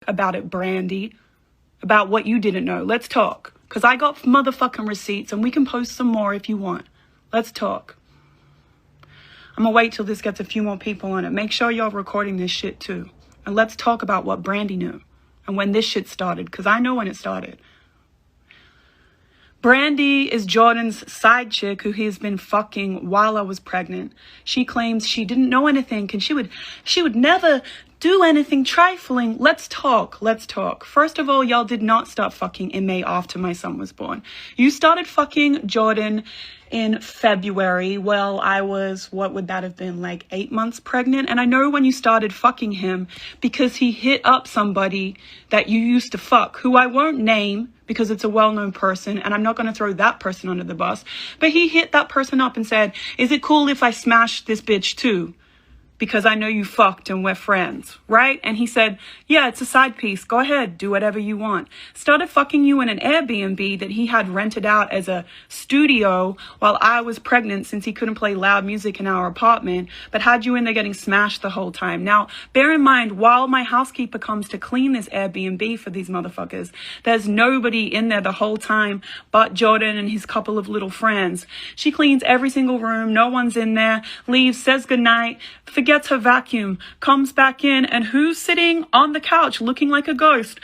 about it, Brandy. About what you didn't know. Let's talk. Because I got motherfucking receipts and we can post some more if you want. Let's talk. I'm going to wait till this gets a few more people on it. Make sure y'all recording this shit too. And let's talk about what Brandy knew. And when this shit started. Because I know when it started. Brandy is Jordan's side chick who he has been fucking while I was pregnant. She claims she didn't know anything and she would never do anything trifling. Let's talk. Let's talk. First of all, y'all did not start fucking in May after my son was born. You started fucking Jordan in February. Well, I was, what would that have been, like 8 months pregnant? And I know when you started fucking him because he hit up somebody that you used to fuck, who I won't name because it's a well-known person and I'm not going to throw that person under the bus. But he hit that person up and said, is it cool if I smash this bitch too? Because I know you fucked and we're friends, right? And he said, yeah, it's a side piece. Go ahead, do whatever you want. Started fucking you in an Airbnb that he had rented out as a studio while I was pregnant since he couldn't play loud music in our apartment, but had you in there getting smashed the whole time. Now, bear in mind, while my housekeeper comes to clean this Airbnb for these motherfuckers, there's nobody in there the whole time but Jordan and his couple of little friends. She cleans every single room. No one's in there. Leaves, says goodnight, forgets her vacuum, comes back in, and who's sitting on the couch looking like a ghost?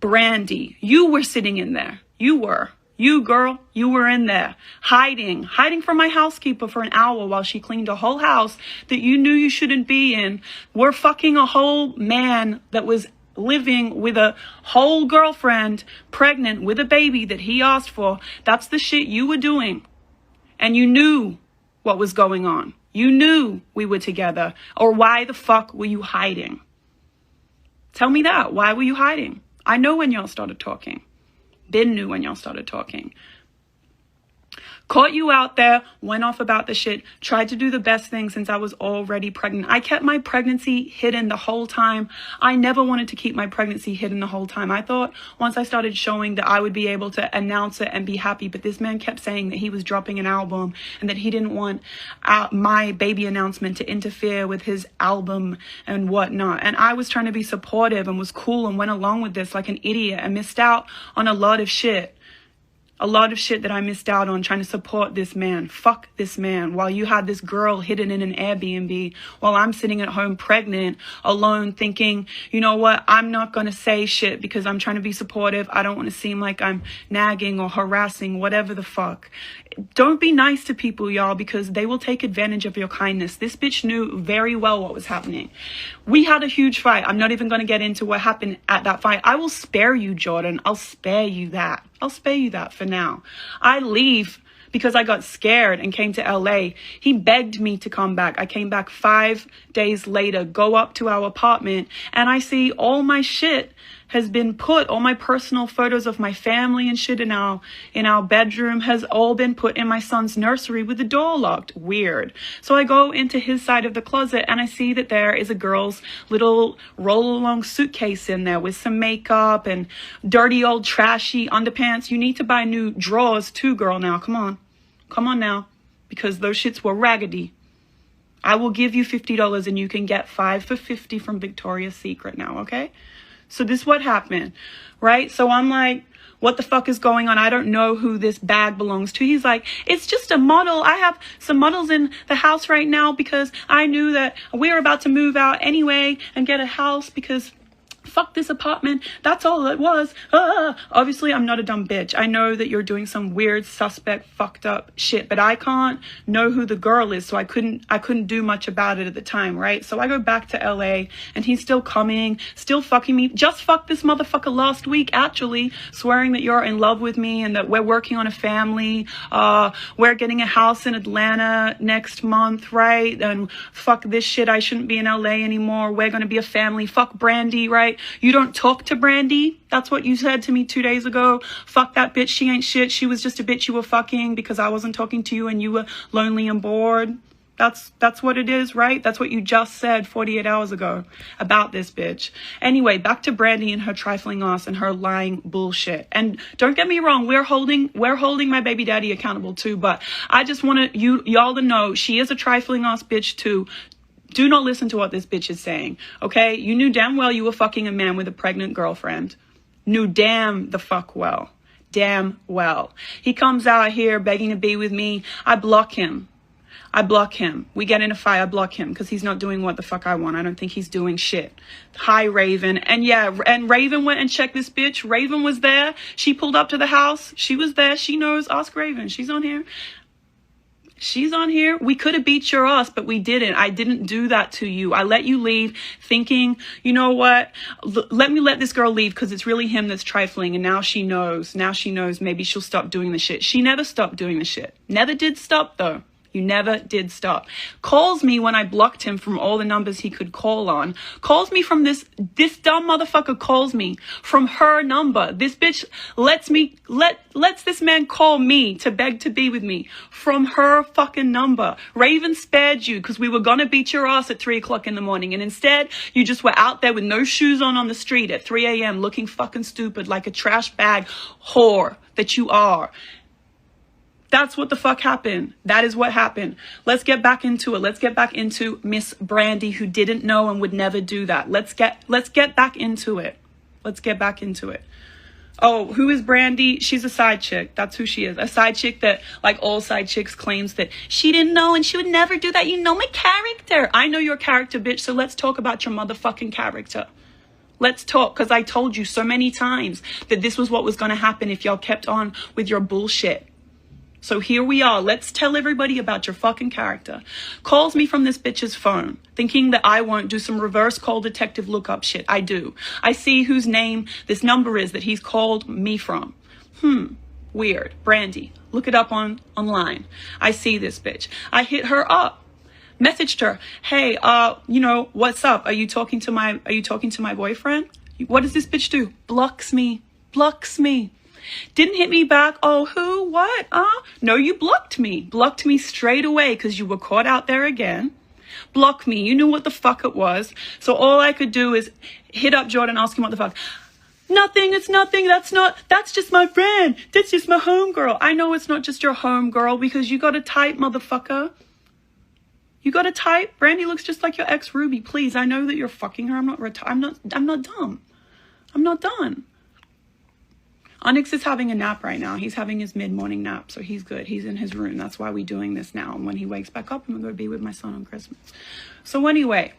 Brandy. You were sitting in there. You were. You, girl, you were in there, hiding from my housekeeper for an hour while she cleaned a whole house that you knew you shouldn't be in. We're fucking a whole man that was living with a whole girlfriend, pregnant with a baby that he asked for. That's the shit you were doing. And you knew what was going on. You knew we were together. Or why the fuck were you hiding? Tell me that. Why were you hiding? I know when y'all started talking. Ben knew when y'all started talking. Caught you out there, went off about the shit, tried to do the best thing since I was already pregnant. I kept my pregnancy hidden the whole time. I never wanted to keep my pregnancy hidden the whole time. I thought once I started showing that I would be able to announce it and be happy, but this man kept saying that he was dropping an album and that he didn't want my baby announcement to interfere with his album and whatnot. And I was trying to be supportive and was cool and went along with this like an idiot and missed out on a lot of shit. A lot of shit that I missed out on trying to support this man. Fuck this man. While you had this girl hidden in an Airbnb, while I'm sitting at home pregnant, alone, thinking, you know what, I'm not going to say shit because I'm trying to be supportive. I don't want to seem like I'm nagging or harassing, whatever the fuck. Don't be nice to people, y'all, because they will take advantage of your kindness. This bitch knew very well what was happening. We had a huge fight. I'm not even going to get into what happened at that fight. I will spare you, Jordan. I'll spare you that. I'll spare you that for now. I leave because I got scared and came to LA. He begged me to come back. I came back 5 days later, go up to our apartment, and I see all my shit has been put, all my personal photos of my family and shit in our bedroom has all been put in my son's nursery with the door locked. Weird. So I go into his side of the closet and I see that there is a girl's little roll-along suitcase in there with some makeup and dirty old trashy underpants. You need to buy new drawers too, girl, now. Come on. Come on now. Because those shits were raggedy. I will give you $50 and you can get 5 for $50 from Victoria's Secret now, okay? So this is what happened, right? So I'm like, what the fuck is going on? I don't know who this bag belongs to. He's like, it's just a model. I have some models in the house right now because I knew that we were about to move out anyway and get a house because fuck this apartment. That's all it was. Obviously, I'm not a dumb bitch. I know that you're doing some weird, suspect, fucked up shit, but I can't know who the girl is, so I couldn't do much about it at the time, right? So I go back to LA, and he's still coming, still fucking me. Just fucked this motherfucker last week, actually, swearing that you're in love with me and that we're working on a family. We're getting a house in Atlanta next month, right? And fuck this shit. I shouldn't be in LA anymore. We're gonna be a family. Fuck Brandy, right? You don't talk to Brandy. That's what you said to me 2 days ago. Fuck that bitch. She ain't shit. She was just a bitch you were fucking because I wasn't talking to you and you were lonely and bored. That's what it is, right? That's what you just said 48 hours ago about this bitch. Anyway, back to Brandy and her trifling ass and her lying bullshit. And don't get me wrong, we're holding my baby daddy accountable too, but I just want y'all to know she is a trifling ass bitch too. Do not listen to what this bitch is saying, okay? You knew damn well you were fucking a man with a pregnant girlfriend. Knew damn the fuck well. Damn well. He comes out here begging to be with me. I block him. I block him. We get in a fight. I block him because he's not doing what the fuck I want. I don't think he's doing shit. Hi, Raven. And yeah, and Raven went and checked this bitch. Raven was there. She pulled up to the house. She was there. She knows. Ask Raven. She's on here. She's on here. We could have beat your ass, but we didn't. I didn't do that to you. I let you leave thinking, you know what? Let me let this girl leave because it's really him that's trifling. And now she knows. Now she knows maybe she'll stop doing the shit. She never stopped doing the shit. Never did stop though. You never did stop. Calls me when I blocked him from all the numbers he could call on. Calls me from this dumb motherfucker calls me from her number. This bitch lets this man call me to beg to be with me from her fucking number. Raven spared you because we were gonna beat your ass at 3 o'clock in the morning. And instead you just were out there with no shoes on the street at 3 a.m. looking fucking stupid like a trash bag whore that you are. That's what the fuck happened. That is what happened. Let's get back into it. Let's get back into Miss Brandy, who didn't know and would never do that. Let's get back into it. Let's get back into it. Oh, who is Brandy? She's a side chick. That's who she is. A side chick that, like all side chicks, claims that she didn't know and she would never do that. You know my character. I know your character, bitch. So let's talk about your motherfucking character. Let's talk, because I told you so many times that this was what was going to happen if y'all kept on with your bullshit. So here we are. Let's tell everybody about your fucking character. Calls me from this bitch's phone, thinking that I won't do some reverse call detective lookup shit. I do. I see whose name this number is that he's called me from. Weird. Brandy. Look it up online. I see this bitch. I hit her up. Messaged her. Hey, you know, what's up? Are you talking to my boyfriend? What does this bitch do? Blocks me. Blocks me. Didn't hit me back. Oh, who? What? No, you blocked me. Blocked me straight away because you were caught out there again. Block me. You knew what the fuck it was. So all I could do is hit up Jordan, ask him what the fuck. Nothing. It's nothing. That's just my friend. That's just my homegirl. I know it's not just your homegirl because you got a type, motherfucker. You got a type. Brandy looks just like your ex Ruby. Please, I know that you're fucking her. I'm not dumb. I'm not done. Onyx is having a nap right now. He's having his mid-morning nap, so he's good. He's in his room. That's why we're doing this now. And when he wakes back up, I'm going to be with my son on Christmas. So anyway,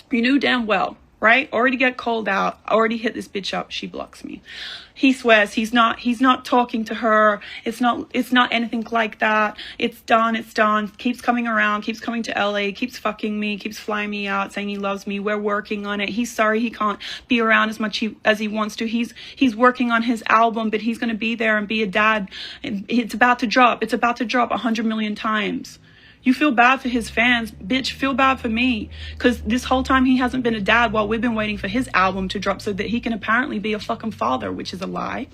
you knew damn well, right? Already get called out. Already hit this bitch up. She blocks me. He swears he's not talking to her. It's not anything like that. It's done. It's done. Keeps coming around, keeps coming to LA, keeps fucking me, keeps flying me out, saying he loves me. We're working on it. He's sorry he can't be around as much as he wants to. He's working on his album, but he's going to be there and be a dad. It's about to drop. It's about to drop 100 million times. You feel bad for his fans, bitch. Feel bad for me. Because this whole time he hasn't been a dad while we've been waiting for his album to drop so that he can apparently be a fucking father, which is a lie.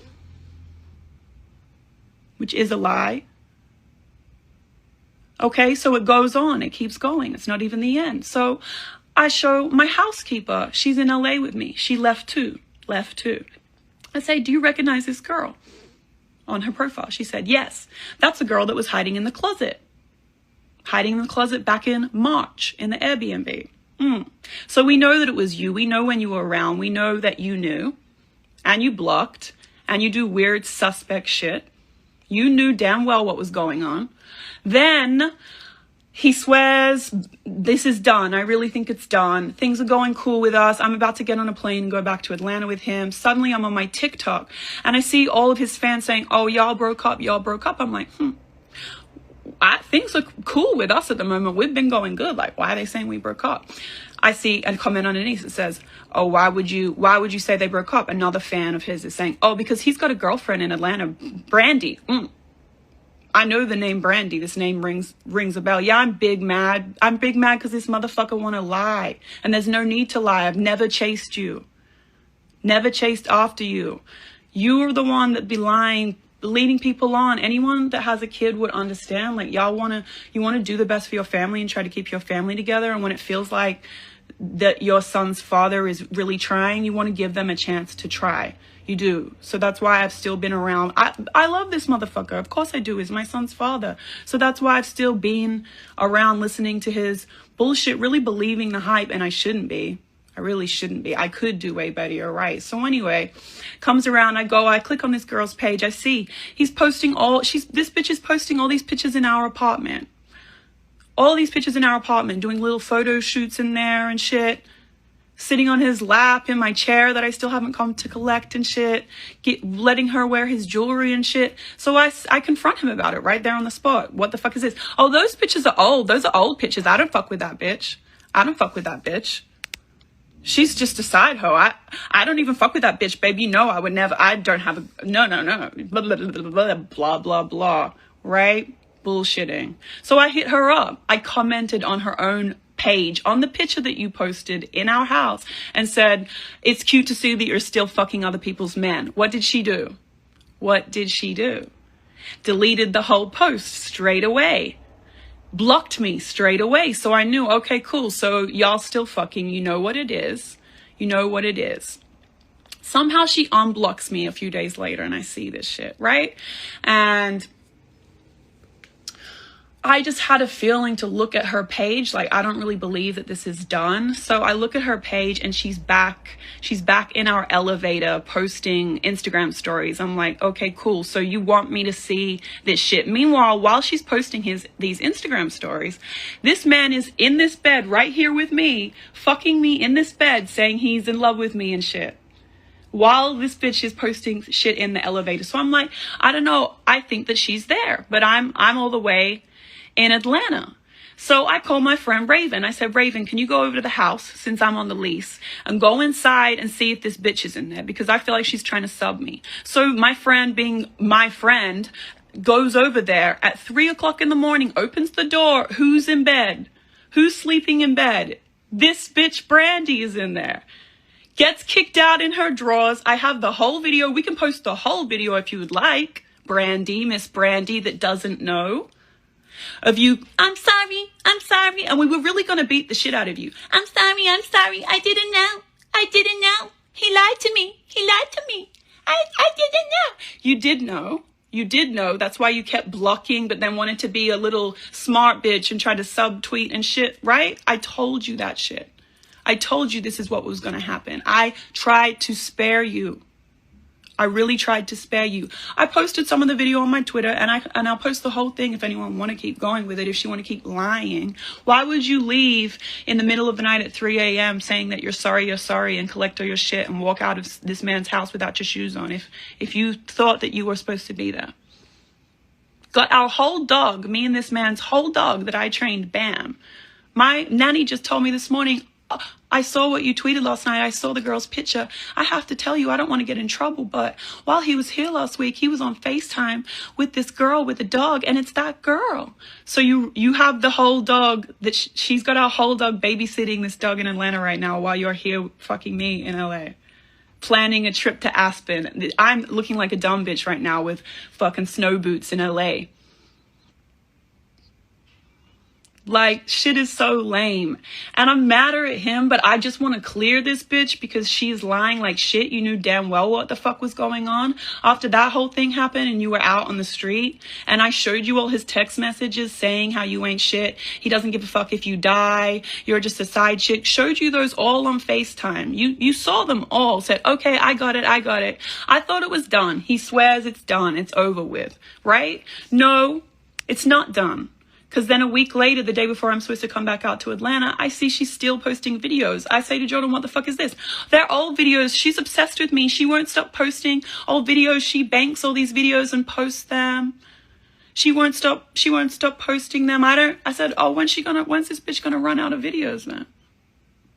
Which is a lie. Okay, so it goes on. It keeps going. It's not even the end. So I show my housekeeper. She's in LA with me. She left too. Left too. I say, do you recognize this girl? On her profile. She said, yes. That's the girl that was hiding in the closet. Hiding in the closet back in March in the Airbnb. So we know that it was you. We know when you were around. We know that you knew. And you blocked. And you do weird suspect shit. You knew damn well what was going on. Then he swears, this is done. I really think it's done. Things are going cool with us. I'm about to get on a plane and go back to Atlanta with him. Suddenly I'm on my TikTok. And I see all of his fans saying, oh, y'all broke up. Y'all broke up. I'm like, things are cool with us at the moment. We've been going good. Like, why are they saying we broke up? I see a comment underneath that says, oh, why would you say they broke up? Another fan of his is saying, oh, because he's got a girlfriend in Atlanta, Brandy. I know the name Brandy. This name rings a bell. Yeah, I'm big mad. I'm big mad because this motherfucker want to lie. And there's no need to lie. I've never chased you. Never chased after you. You are the one that be lying, leading people on. Anyone that has a kid would understand. Like, you want to do the best for your family and try to keep your family together. And when it feels like that your son's father is really trying, you want to give them a chance to try. You do. So that's why I've still been around. I love this motherfucker. Of course I do. He's my son's father. So that's why I've still been around listening to his Bullshit, really believing the hype, and I shouldn't be. I really shouldn't be. I could do way better, you're right. So anyway, comes around, I click on this girl's page, I see he's posting this bitch is posting all these pictures in our apartment. All these pictures in our apartment, doing little photo shoots in there and shit. Sitting on his lap in my chair that I still haven't come to collect and shit. Letting her wear his jewelry and shit. So I confront him about it right there on the spot. What the fuck is this? Oh, those pictures are old. Those are old pictures. I don't fuck with that bitch. I don't fuck with that bitch. She's just a side hoe. I don't even fuck with that bitch, baby. No, I would never. I don't have a... No. Blah, blah, blah, blah, blah, blah. Right? Bullshitting. So I hit her up. I commented on her own page on the picture that you posted in our house and said, it's cute to see that you're still fucking other people's men. What did she do? What did she do? Deleted the whole post straight away. Blocked me straight away. So I knew, okay, cool. So y'all still fucking, you know what it is. You know what it is. Somehow she unblocks me a few days later and I see this shit, right? And I just had a feeling to look at her page. Like, I don't really believe that this is done. So I look at her page and she's back in our elevator posting Instagram stories. I'm like, okay, cool. So you want me to see this shit. Meanwhile, while she's posting these Instagram stories, this man is in this bed right here with me, fucking me in this bed, saying he's in love with me and shit, while this bitch is posting shit in the elevator. So I'm like, I don't know. I think that she's there, but I'm all the way in Atlanta. So I called my friend Raven. I said, Raven, can you go over to the house since I'm on the lease and go inside and see if this bitch is in there? Because I feel like she's trying to sub me. So my friend, being my friend, goes over there at 3 o'clock in the morning, opens the door. Who's in bed? Who's sleeping in bed? This bitch Brandy is in there. Gets kicked out in her drawers. I have the whole video. We can post the whole video if you would like. Brandy, Miss Brandy that doesn't know. Of you, I'm sorry, and we were really going to beat the shit out of you. I'm sorry, I didn't know. He lied to me, I didn't know. You did know, that's why you kept blocking, but then wanted to be a little smart bitch and tried to subtweet and shit, right? I told you that shit. I told you this is what was going to happen. I tried to spare you. I really tried to spare you. I posted some of the video on my Twitter, and I'll post the whole thing if anyone want to keep going with it, if she want to keep lying. Why would you leave in the middle of the night at 3 a.m. saying that you're sorry, and collect all your shit and walk out of this man's house without your shoes on if you thought that you were supposed to be there? Got our whole dog, me and this man's whole dog that I trained, Bam. My nanny just told me this morning, I saw what you tweeted last night. I saw the girl's picture. I have to tell you, I don't want to get in trouble, but while he was here last week, he was on FaceTime with this girl with a dog, and it's that girl. So you have the whole dog that she's got our whole dog babysitting this dog in Atlanta right now while you're here fucking me in LA. Planning a trip to Aspen. I'm looking like a dumb bitch right now with fucking snow boots in LA. Like, shit is so lame. And I'm madder at him, but I just want to clear this bitch because she's lying like shit. You knew damn well what the fuck was going on after that whole thing happened and you were out on the street. And I showed you all his text messages saying how you ain't shit. He doesn't give a fuck if you die. You're just a side chick. Showed you those all on FaceTime. You saw them all. Said, okay, I got it. I thought it was done. He swears it's done. It's over with. Right? No, it's not done. Because then a week later, the day before I'm supposed to come back out to Atlanta, I see she's still posting videos. I say to Jordan, what the fuck is this? They're old videos. She's obsessed with me. She won't stop posting old videos. She banks all these videos and posts them. She won't stop posting them. I said, oh, when's this bitch gonna run out of videos, man?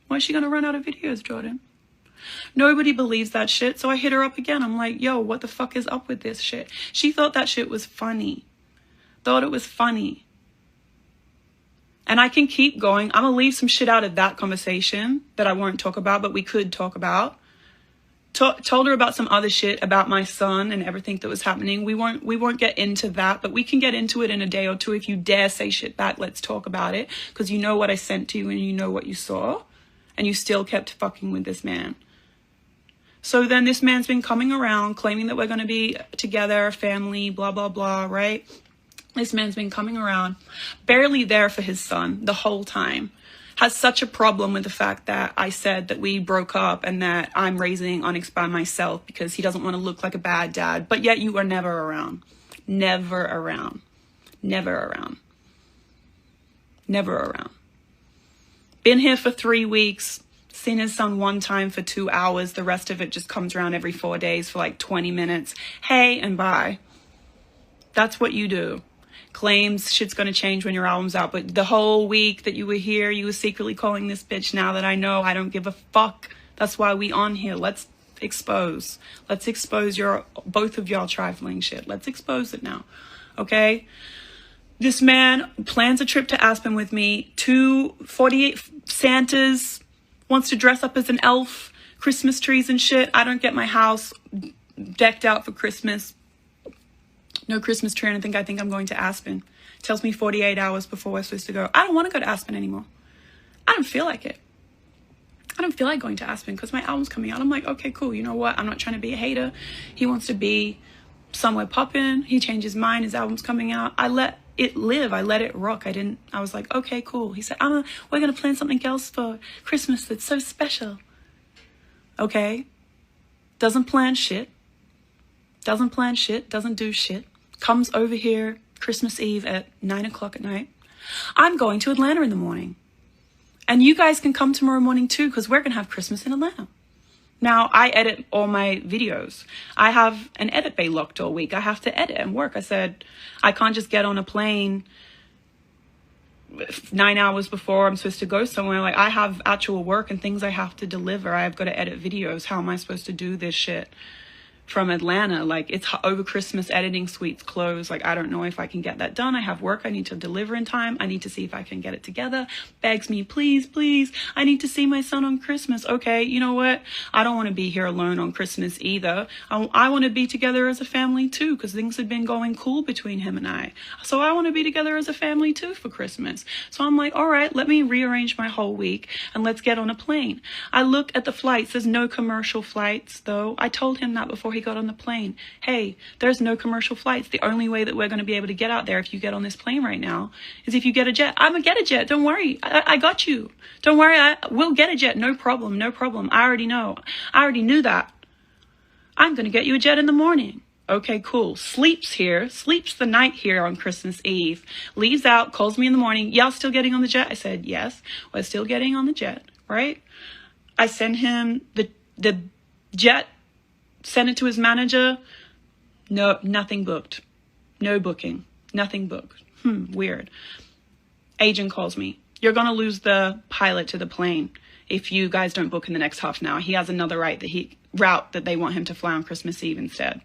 When's she gonna run out of videos, Jordan? Nobody believes that shit. So I hit her up again. I'm like, yo, what the fuck is up with this shit? She thought that shit was funny. Thought it was funny. And I can keep going. I'm going to leave some shit out of that conversation that I won't talk about, but we could talk about. Told her about some other shit about my son and everything that was happening. We won't get into that, but we can get into it in a day or two. If you dare say shit back, let's talk about it. Because you know what I sent to you and you know what you saw. And you still kept fucking with this man. So then this man's been coming around claiming that we're going to be together, family, blah, blah, blah, right? This man's been coming around, barely there for his son the whole time. has such a problem with the fact that I said that we broke up and that I'm raising Onyx by myself because he doesn't want to look like a bad dad, but yet you are never around. Never around. Never around. Never around. Been here for 3 weeks, seen his son one time for 2 hours. The rest of it just comes around every 4 days for like 20 minutes. Hey and bye. That's what you do. Claims shit's gonna change when your album's out, but the whole week that you were here, you were secretly calling this bitch. Now that I know, I don't give a fuck. That's why we on here. Let's expose your both of y'all trifling shit. Let's expose it now. Okay? This man plans a trip to Aspen with me, 248 Santas, wants to dress up as an elf, Christmas trees and shit. I don't get my house decked out for Christmas. No Christmas tree, and I think I'm going to Aspen. Tells me 48 hours before we're supposed to go. I don't want to go to Aspen anymore. I don't feel like it. I don't feel like going to Aspen because my album's coming out. I'm like, okay, cool. You know what? I'm not trying to be a hater. He wants to be somewhere popping. He changed his mind. His album's coming out. I let it live. I let it rock. I was like, okay, cool. He said, we're going to plan something else for Christmas that's so special. Okay. Doesn't plan shit. Doesn't plan shit. Doesn't do shit. Comes over here Christmas Eve at 9 o'clock at night. I'm going to Atlanta in the morning. And you guys can come tomorrow morning too, because we're going to have Christmas in Atlanta. Now, I edit all my videos. I have an edit bay locked all week. I have to edit and work. I said, I can't just get on a plane 9 hours before I'm supposed to go somewhere. Like, I have actual work and things I have to deliver. I've got to edit videos. How am I supposed to do this shit from Atlanta? Like, it's over Christmas, editing suites closed. Like, I don't know if I can get that done. I have work I need to deliver in time. I need to see if I can get it together. Begs me, please, please, I need to see my son on Christmas. Okay, you know what? I don't want to be here alone on Christmas either. I want to be together as a family too, because things have been going cool between him and I. So I want to be together as a family too for Christmas. So I'm like, all right, let me rearrange my whole week and let's get on a plane. I look at the flights. There's no commercial flights though. I told him that before he got on the plane. Hey, there's no commercial flights. The only way that we're going to be able to get out there if you get on this plane right now is if you get a jet. I'm gonna get a jet. Don't worry. I got you. Don't worry. We'll get a jet. No problem. No problem. I already know. I already knew that. I'm going to get you a jet in the morning. Okay, cool. Sleeps the night here on Christmas Eve. Leaves out, calls me in the morning. Y'all still getting on the jet? I said, yes, we're still getting on the jet, right? I send him the jet, send it to his manager. No, nothing booked. No booking. Nothing booked. Weird. Agent calls me. You're going to lose the pilot to the plane if you guys don't book in the next half an hour. He has another route that they want him to fly on Christmas Eve instead.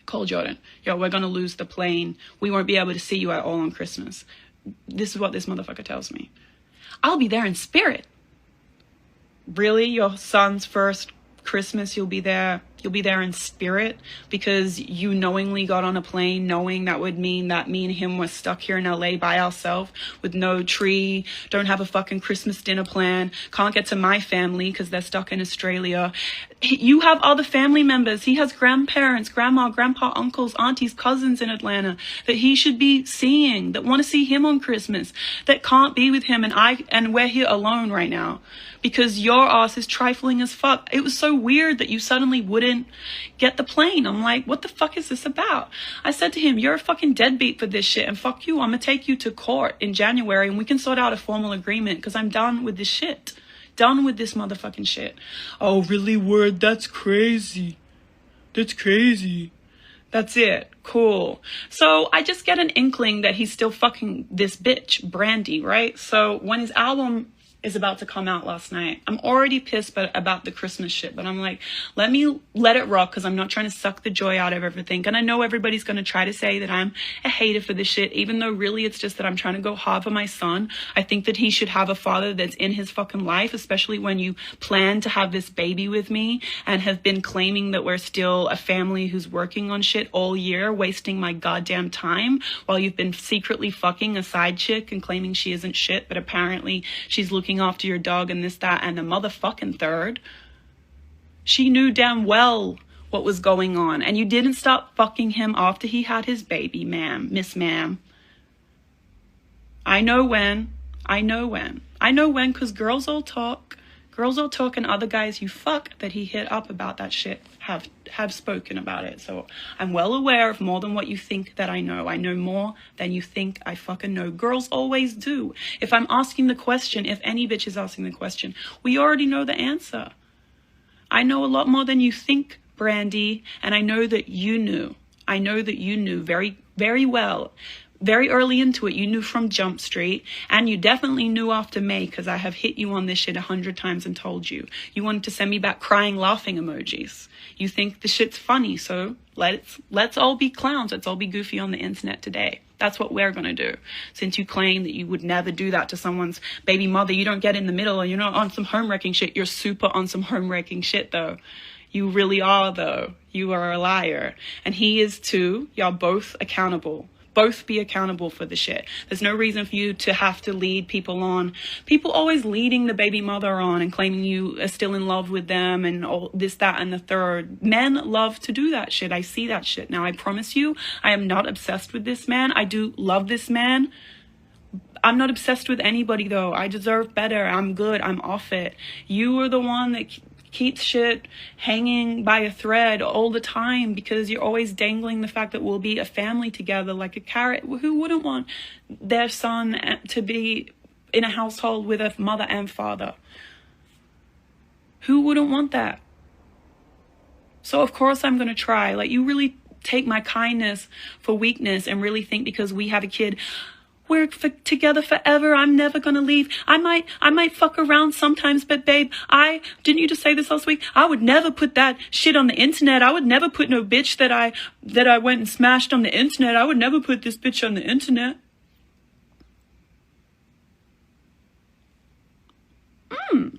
Call Jordan. Yo, we're going to lose the plane. We won't be able to see you at all on Christmas. This is what this motherfucker tells me. I'll be there in spirit. Really? Your son's first Christmas, you'll be there in spirit because you knowingly got on a plane knowing that would mean that me and him were stuck here in LA by ourselves with no tree, don't have a fucking Christmas dinner plan, can't get to my family because they're stuck in Australia. You have other family members. He has grandparents, grandma, grandpa, uncles, aunties, cousins in Atlanta that he should be seeing, that want to see him on Christmas, that can't be with him, and we're here alone right now because your ass is trifling as fuck. It was so weird that you suddenly wouldn't get the plane. I'm like, what the fuck is this about? I said to him, you're a fucking deadbeat for this shit, and fuck you. I'm gonna take you to court in January and we can sort out a formal agreement because I'm done with this shit. Done with this motherfucking shit. Oh, really? Word? That's crazy. That's crazy. That's it. Cool. So I just get an inkling that he's still fucking this bitch, Brandy, right? So when his album is about to come out last night, I'm already pissed about the Christmas shit, but I'm like, let me let it rock because I'm not trying to suck the joy out of everything. And I know everybody's going to try to say that I'm a hater for this shit, even though really it's just that I'm trying to go hard for my son. I think that he should have a father that's in his fucking life, especially when you plan to have this baby with me and have been claiming that we're still a family who's working on shit all year, wasting my goddamn time while you've been secretly fucking a side chick and claiming she isn't shit, but apparently she's looking after your dog and this, that, and the motherfucking third. She knew damn well what was going on, and you didn't stop fucking him after he had his baby, ma'am, Miss Ma'am. I know when. I I know when, because girls all talk. Girls will talk, and other guys you fuck that he hit up about that shit have spoken about it. So I'm well aware of more than what you think that I know. I know more than you think I fucking know. Girls always do. If I'm asking the question, if any bitch is asking the question, we already know the answer. I know a lot more than you think, Brandy, and I know that you knew. I know that you knew very, very well. Very early into it, you knew from Jump Street, and you definitely knew after May, because I have hit you on this shit 100 times and told you. You wanted to send me back crying, laughing emojis. You think the shit's funny, so let's all be clowns. Let's all be goofy on the internet today. That's what we're going to do. Since you claim that you would never do that to someone's baby mother, you don't get in the middle, and you're not on some home-wrecking shit. You're super on some home-wrecking shit, though. You really are, though. You are a liar. And he is too. Y'all both accountable. Both be accountable for the shit. There's no reason for you to have to lead people on. People always leading the baby mother on and claiming you are still in love with them and all this, that, and the third. Men love to do that shit. I see that shit. Now, I promise you, I am not obsessed with this man. I do love this man. I'm not obsessed with anybody, though. I deserve better. I'm good. I'm off it. You are the one that keeps shit hanging by a thread all the time because you're always dangling the fact that we'll be a family together like a carrot. Who wouldn't want their son to be in a household with a mother and father? Who wouldn't want that? So of course I'm going to try. Like, you really take my kindness for weakness and really think because we have a kid, we're together forever. I'm never going to leave. I might fuck around sometimes, but babe, didn't you just say this last week? I would never put that shit on the internet. I would never put no bitch that I went and smashed on the internet. I would never put this bitch on the internet.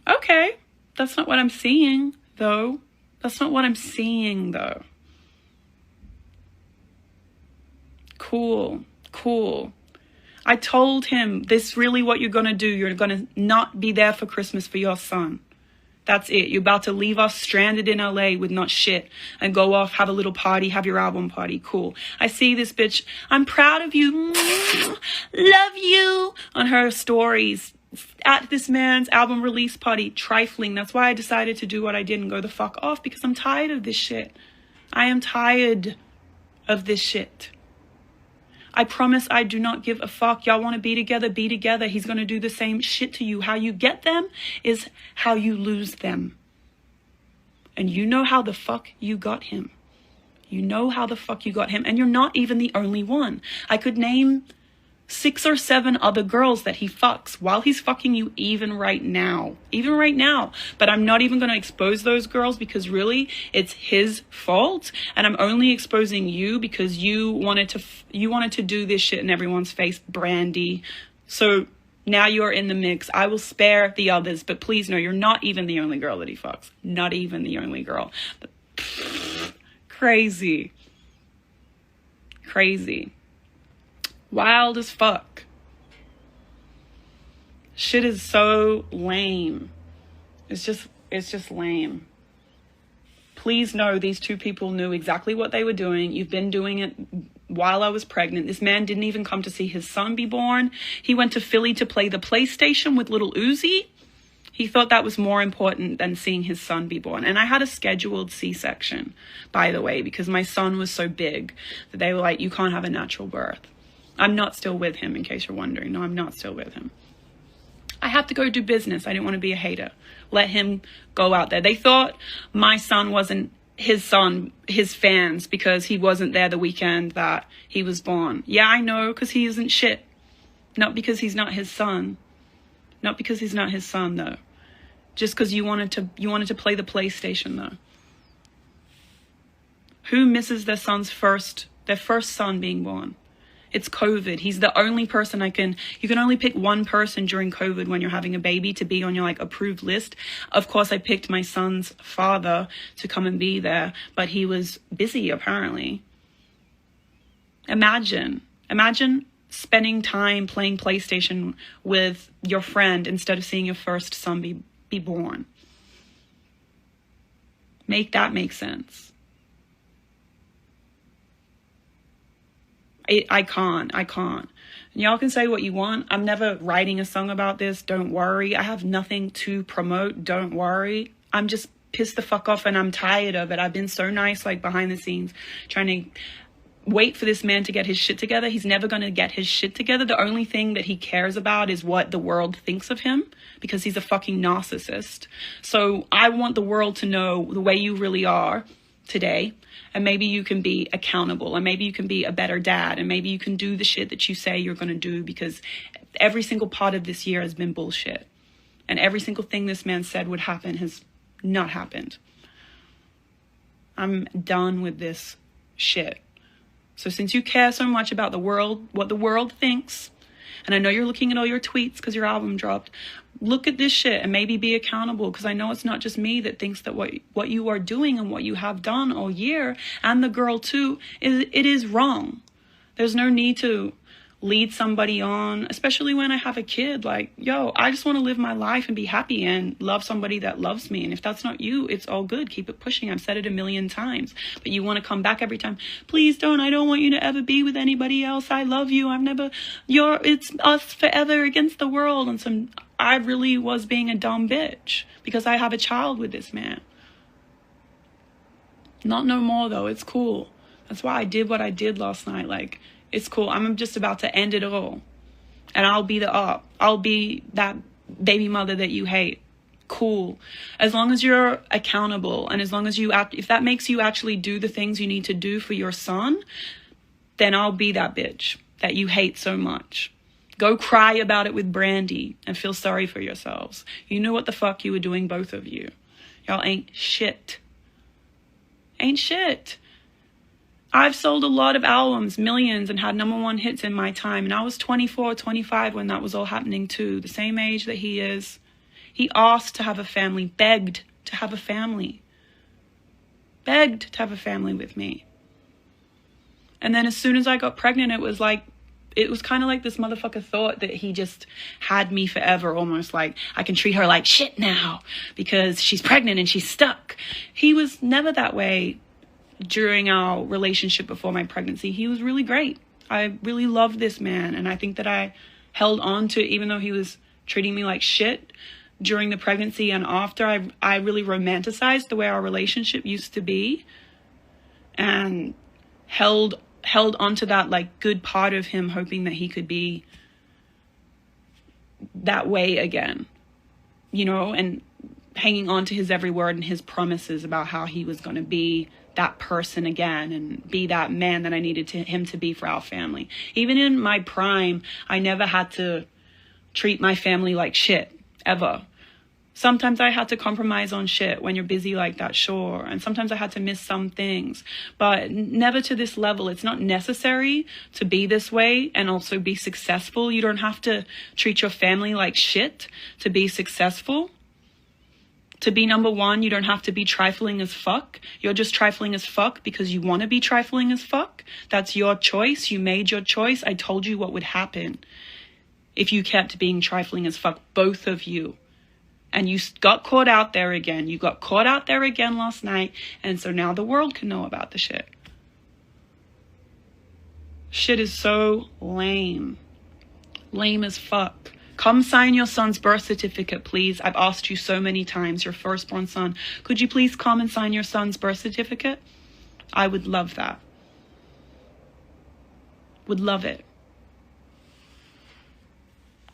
Okay. That's not what I'm seeing, though. That's not what I'm seeing, though. Cool. I told him, this really what you're going to do. You're going to not be there for Christmas for your son. That's it. You're about to leave us stranded in LA with not shit and go off, have a little party, have your album party. Cool. I see this bitch. I'm proud of you. Love you. On her stories at this man's album release party. Trifling. That's why I decided to do what I did and go the fuck off, because I'm tired of this shit. I am tired of this shit. I promise I do not give a fuck. Y'all want to be together, be together. He's going to do the same shit to you. How you get them is how you lose them. And you know how the fuck you got him. You know how the fuck you got him. And you're not even the only one. I could name 6 or 7 other girls that he fucks while he's fucking you even right now. Even right now. But I'm not even going to expose those girls because really it's his fault. And I'm only exposing you because you wanted to do this shit in everyone's face, Brandy. So now you're in the mix. I will spare the others, but please know you're not even the only girl that he fucks. Not even the only girl. But, crazy. Wild as fuck. Shit is so lame. It's just lame. Please know these 2 people knew exactly what they were doing. You've been doing it while I was pregnant. This man didn't even come to see his son be born. He went to Philly to play the PlayStation with little Uzi. He thought that was more important than seeing his son be born. And I had a scheduled C-section, by the way, because my son was so big that they were like, you can't have a natural birth. I'm not still with him, in case you're wondering. No, I'm not still with him. I have to go do business. I didn't want to be a hater. Let him go out there. They thought my son wasn't his son, his fans, because he wasn't there the weekend that he was born. Yeah, I know, because he isn't shit. Not because he's not his son. Not because he's not his son, though. Just because you wanted to play the PlayStation, though. Who misses their first son being born? It's COVID. He's the only person you can only pick one person during COVID when you're having a baby to be on your approved list. Of course, I picked my son's father to come and be there, but he was busy apparently. Imagine spending time playing PlayStation with your friend instead of seeing your first son be born. Make that make sense. I can't. And y'all can say what you want. I'm never writing a song about this. Don't worry. I have nothing to promote. Don't worry. I'm just pissed the fuck off and I'm tired of it. I've been so nice, like behind the scenes, trying to wait for this man to get his shit together. He's never going to get his shit together. The only thing that he cares about is what the world thinks of him, because he's a fucking narcissist. So I want the world to know the way you really are today. And maybe you can be accountable, and maybe you can be a better dad, and maybe you can do the shit that you say you're going to do, because every single part of this year has been bullshit. And every single thing this man said would happen has not happened. I'm done with this shit. So since you care so much about the world, what the world thinks, and I know you're looking at all your tweets because your album dropped, look at this shit and maybe be accountable, because I know it's not just me that thinks that what you are doing and what you have done all year, and the girl too, it is wrong. There's no need to lead somebody on, especially when I have a kid. Like, yo, I just want to live my life and be happy and love somebody that loves me. And if that's not you, it's all good. Keep it pushing. I've said it a million times, but you want to come back every time. Please don't. I don't want you to ever be with anybody else. I love you. It's us forever against the world. And I really was being a dumb bitch because I have a child with this man. Not no more though. It's cool. That's why I did what I did last night. Like, it's cool. I'm just about to end it all. And I'll be I'll be that baby mother that you hate. Cool. As long as you're accountable, and as long as if that makes you actually do the things you need to do for your son, then I'll be that bitch that you hate so much. Go cry about it with Brandy and feel sorry for yourselves. You knew what the fuck you were doing, both of you. Y'all ain't shit. Ain't shit. I've sold a lot of albums, millions, and had #1 hits in my time. And I was 24, 25 when that was all happening too. The same age that he is. He asked to have a family, begged to have a family. Begged to have a family with me. And then as soon as I got pregnant, it was kind of like this motherfucker thought that he just had me forever, almost like I can treat her like shit now because she's pregnant and she's stuck. He was never that way. During our relationship before my pregnancy, he was really great. I really loved this man, and I think that I held on to it, even though he was treating me like shit during the pregnancy and after. I really romanticized the way our relationship used to be, and held onto that like good part of him, hoping that he could be that way again, and hanging on to his every word and his promises about how he was going to be that person again and be that man that I needed him to be for our family. Even in my prime, I never had to treat my family like shit, ever. Sometimes I had to compromise on shit when you're busy like that, sure. And sometimes I had to miss some things, but never to this level. It's not necessary to be this way and also be successful. You don't have to treat your family like shit to be successful. To be #1, you don't have to be trifling as fuck. You're just trifling as fuck because you want to be trifling as fuck. That's your choice. You made your choice. I told you what would happen if you kept being trifling as fuck, both of you. And you got caught out there again. You got caught out there again last night. And so now the world can know about the shit. Shit is so lame. Lame as fuck. Come sign your son's birth certificate, please. I've asked you so many times, your firstborn son. Could you please come and sign your son's birth certificate? I would love that. Would love it.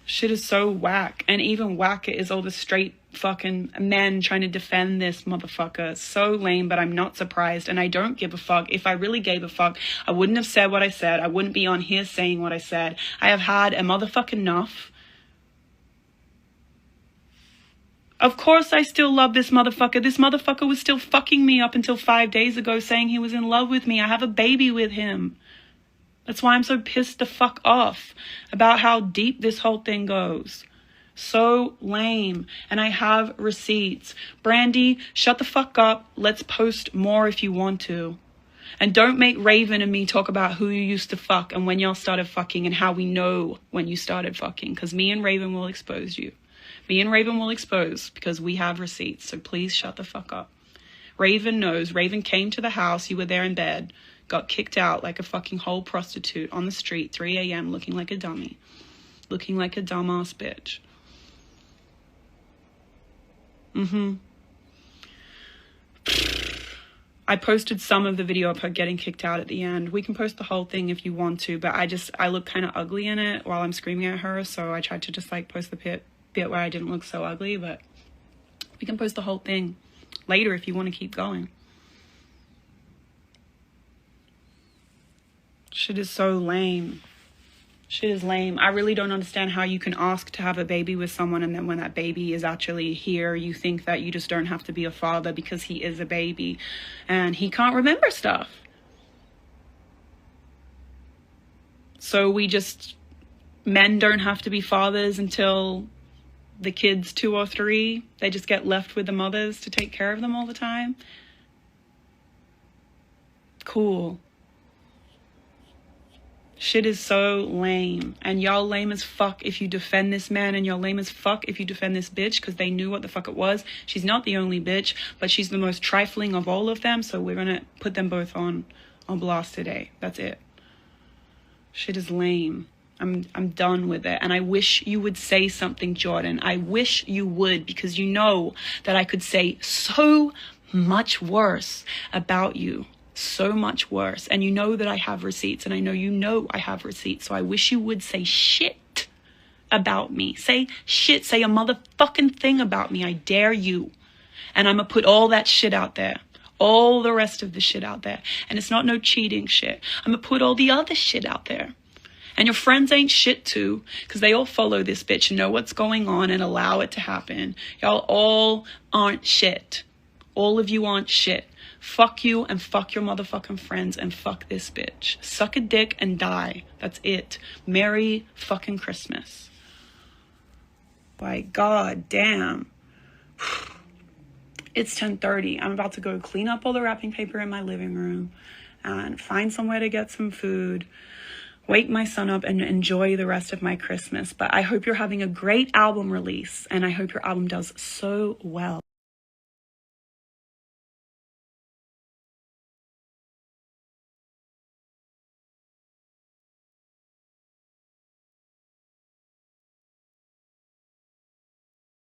Shit is so whack. And even whacker is all the straight fucking men trying to defend this motherfucker. So lame, but I'm not surprised. And I don't give a fuck. If I really gave a fuck, I wouldn't have said what I said. I wouldn't be on here saying what I said. I have had a motherfucking enough. Of course I still love this motherfucker. This motherfucker was still fucking me up until 5 days ago, saying he was in love with me. I have a baby with him. That's why I'm so pissed the fuck off about how deep this whole thing goes. So lame. And I have receipts. Brandy, shut the fuck up. Let's post more if you want to. And don't make Raven and me talk about who you used to fuck and when y'all started fucking and how we know when you started fucking. Because me and Raven will expose you. Me and Raven will expose because we have receipts. So please shut the fuck up. Raven knows. Raven came to the house. You were there in bed. got kicked out like a fucking whole prostitute on the street, 3 a.m., looking like a dummy. Looking like a dumbass bitch. I posted some of the video of her getting kicked out at the end. We can post the whole thing if you want to, but I look kind of ugly in it while I'm screaming at her, so I tried to just like post the bit where I didn't look so ugly, but we can post the whole thing later if you want to keep going. Shit is so lame. Shit is lame. I really don't understand how you can ask to have a baby with someone, and then when that baby is actually here, you think that you just don't have to be a father because he is a baby and he can't remember stuff. So men don't have to be fathers until the kid's 2 or 3. They just get left with the mothers to take care of them all the time. Cool. Shit is so lame. And y'all lame as fuck if you defend this man, and y'all lame as fuck if you defend this bitch, because they knew what the fuck it was. She's not the only bitch, but she's the most trifling of all of them, so we're gonna put them both on blast today. That's it. Shit is lame. I'm done with it. And I wish you would say something, Jordan. I wish you would, because you know that I could say so much worse about you. So much worse. And you know that I have receipts, and I know you know I have receipts. So I wish you would say shit about me. Say shit. Say a motherfucking thing about me. I dare you. And I'm gonna put all that shit out there. All the rest of the shit out there. And it's not no cheating shit. I'm gonna put all the other shit out there. And your friends ain't shit too, because they all follow this bitch and know what's going on and allow it to happen. Y'all all aren't shit. All of you aren't shit. Fuck you and fuck your motherfucking friends and fuck this bitch. Suck a dick and die. That's it. Merry fucking Christmas. Like, god damn. It's 10:30. I'm about to go clean up all the wrapping paper in my living room and find somewhere to get some food, wake my son up, and enjoy the rest of my Christmas. But I hope you're having a great album release, and I hope your album does so well.